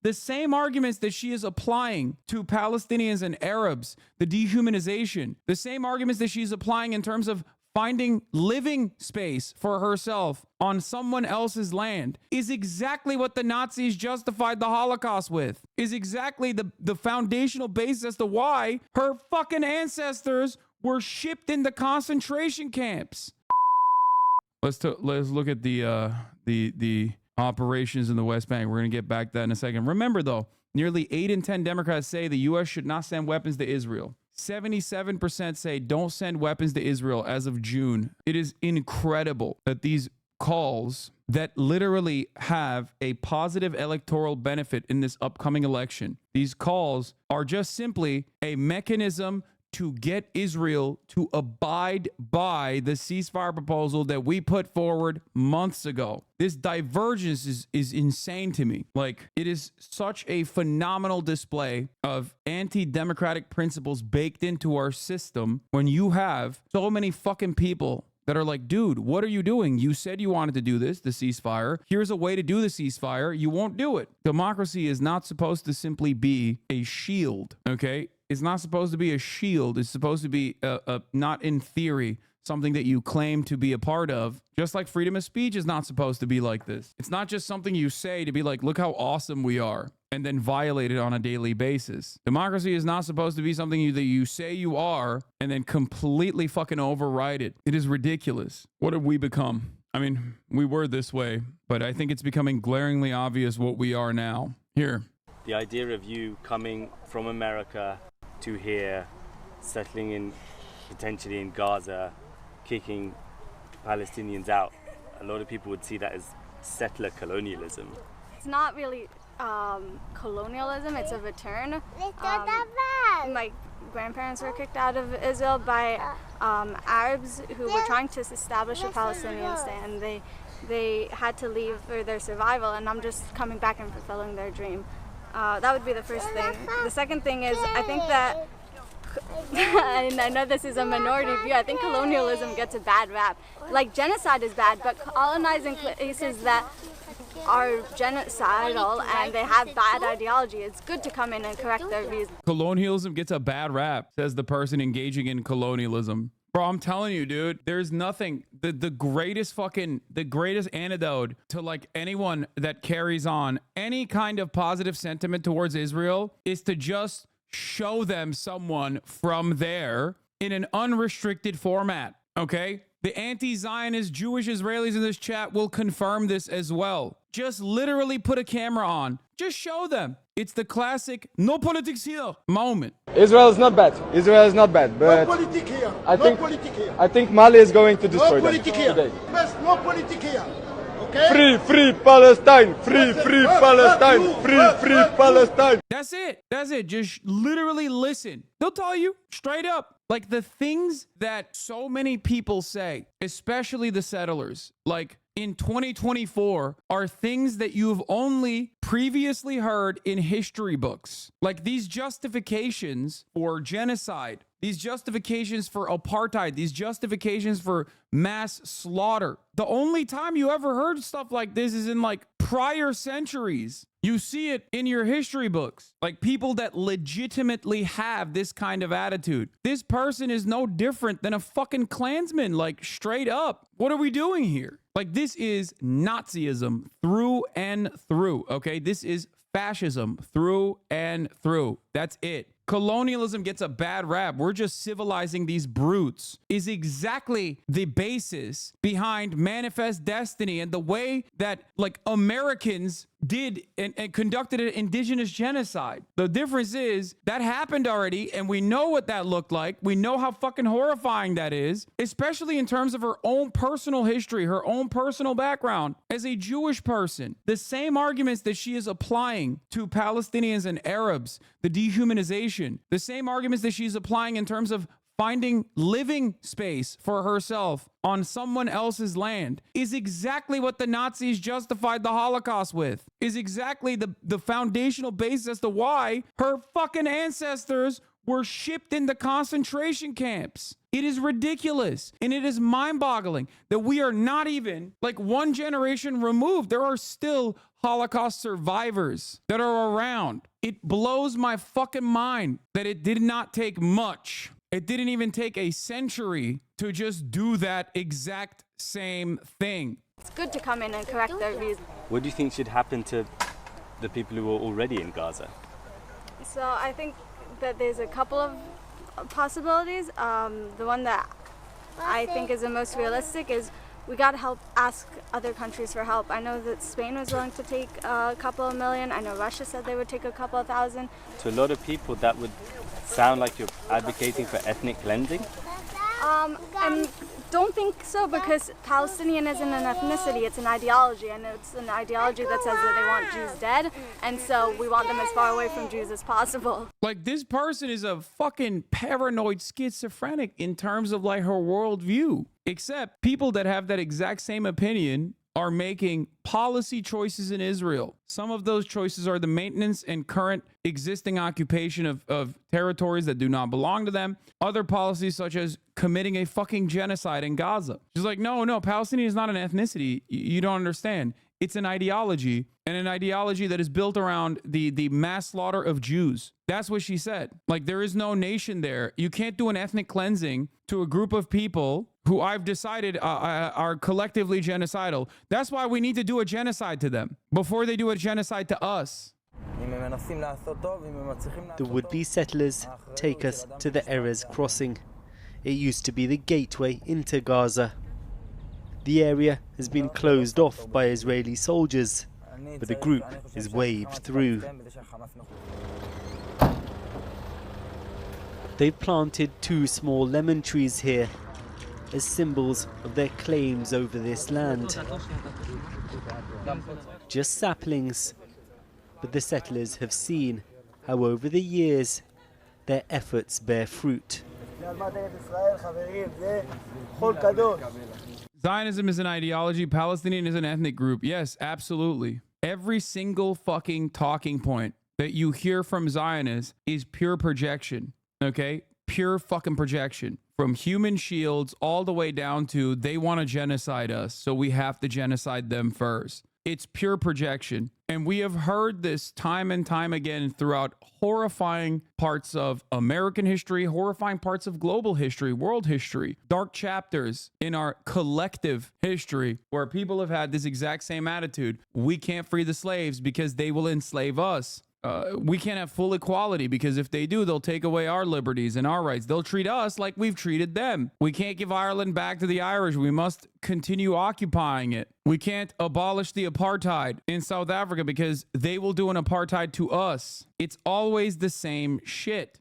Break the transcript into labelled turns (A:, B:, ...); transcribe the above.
A: The same arguments that she is applying to Palestinians and Arabs, the dehumanization, the same arguments that she's applying in terms of finding living space for herself on someone else's land is exactly what the Nazis justified the Holocaust with, is exactly the foundational basis as to why her fucking ancestors were shipped into concentration camps. Let's look at the operations in the West Bank. We're going to get back to that in a second. Remember, though, nearly 8 in 10 Democrats say the U.S. should not send weapons to Israel. 77% say don't send weapons to Israel as of June. It is incredible that these calls that literally have a positive electoral benefit in this upcoming election, these calls are just simply a mechanism to get Israel to abide by the ceasefire proposal that we put forward months ago. This divergence is insane to me. Like, it is such a phenomenal display of anti-democratic principles baked into our system when you have so many fucking people that are like, dude, what are you doing? You said you wanted to do this, the ceasefire. Here's a way to do the ceasefire. You won't do it. Democracy is not supposed to simply be a shield, okay? It's not supposed to be a shield. It's supposed to be not in theory something that you claim to be a part of. Just like freedom of speech is not supposed to be like this. It's not just something you say to be like, look how awesome we are, and then violate it on a daily basis. Democracy is not supposed to be something that you say you are and then completely fucking override it. It is ridiculous. What have we become? I mean, we were this way, but I think it's becoming glaringly obvious what we are now. Here.
B: The idea of you coming from America to here, settling in potentially in Gaza, kicking Palestinians out, a lot of people would see that as settler colonialism.
C: It's not really colonialism, it's a return. My grandparents were kicked out of Israel by Arabs who were trying to establish a Palestinian state, and they had to leave for their survival, and I'm just coming back and fulfilling their dream. That would be the first thing. The second thing is, I think that, and I know this is a minority view, I think colonialism gets a bad rap. Like, genocide is bad, but colonizing places that are genocidal and they have bad ideology, it's good to come in and correct their views.
A: Colonialism gets a bad rap, says the person engaging in colonialism. Bro, I'm telling you, dude, there's nothing. The greatest antidote to like anyone that carries on any kind of positive sentiment towards Israel is to just show them someone from there in an unrestricted format. Okay? The anti-Zionist Jewish Israelis in this chat will confirm this as well. Just literally put a camera on. Just show them. It's the classic no politics here moment.
D: Israel is not bad. Israel is not bad, but
E: no politic here.
D: I think Mali is going to destroy
E: no politic
D: them
E: here.
D: today.
E: Best no politic here. Okay?
D: Free Palestine. Free Palestine. Free Palestine.
A: That's it. That's it. Just literally listen. They'll tell you straight up. Like, the things that so many people say, especially the settlers, like in 2024, are things that you've only previously heard in history books. Like these justifications for genocide, these justifications for apartheid, these justifications for mass slaughter. The only time you ever heard stuff like this is in like prior centuries. You see it in your history books, like people that legitimately have this kind of attitude. This person is no different than a fucking Klansman, like straight up. What are we doing here? Like, this is Nazism through and through, okay? This is fascism through and through. That's it. Colonialism gets a bad rap. We're just civilizing these brutes is exactly the basis behind Manifest Destiny and the way that like Americans did and conducted an indigenous genocide. The difference is that happened already, and we know what that looked like. We know how fucking horrifying that is, especially in terms of her own personal history, her own personal background as a Jewish person. The same arguments that she is applying to Palestinians and Arabs, the dehumanization, the same arguments that she's applying in terms of finding living space for herself on someone else's land is exactly what the Nazis justified the Holocaust with, is exactly the foundational basis as to why her fucking ancestors were shipped into concentration camps. It is ridiculous. And it is mind-boggling that we are not even like one generation removed. There are still Holocaust survivors that are around. It blows my fucking mind that it did not take much. It didn't even take a century to just do that exact same thing.
C: It's good to come in and correct their views.
B: What do you think should happen to the people who are already in Gaza?
C: So I think that there's a couple of possibilities. The one that I think is the most realistic is we got to ask other countries for help. I know that Spain was willing to take a couple of million. I know Russia said they would take a couple of thousand.
B: To a lot of people, that would sound like you're advocating for ethnic cleansing.
C: I don't think so, because Palestinian isn't an ethnicity, it's an ideology, and it's an ideology that says that they want Jews dead, and so we want them as far away from Jews as possible.
A: Like, this person is a fucking paranoid schizophrenic in terms of like her worldview. Except people that have that exact same opinion are making policy choices in Israel. Some of those choices are the maintenance and current existing occupation of territories that do not belong to them. Other policies such as committing a fucking genocide in Gaza. She's like, no, Palestinian is not an ethnicity. You don't understand. It's an ideology, and an ideology that is built around the mass slaughter of Jews. That's what she said. Like, there is no nation there. You can't do an ethnic cleansing to a group of people who I've decided are collectively genocidal. That's why we need to do a genocide to them before they do a genocide to us.
F: The would-be settlers take us to the Erez crossing. It used to be the gateway into Gaza. The area has been closed off by Israeli soldiers, but the group is waved through. They've planted 2 small lemon trees here as symbols of their claims over this land. Just saplings, but the settlers have seen how over the years their efforts bear fruit.
A: Zionism is an ideology. Palestinian is an ethnic group. Yes, absolutely. Every single fucking talking point that you hear from Zionists is pure projection. Okay? Pure fucking projection. From human shields all the way down to they want to genocide us, so we have to genocide them first. It's pure projection. And we have heard this time and time again throughout horrifying parts of American history, horrifying parts of global history, world history, dark chapters in our collective history where people have had this exact same attitude. We can't free the slaves because they will enslave us. We can't have full equality because if they do, they'll take away our liberties and our rights. They'll treat us like we've treated them. We can't give Ireland back to the Irish. We must continue occupying it. We can't abolish the apartheid in South Africa because they will do an apartheid to us. It's always the same shit.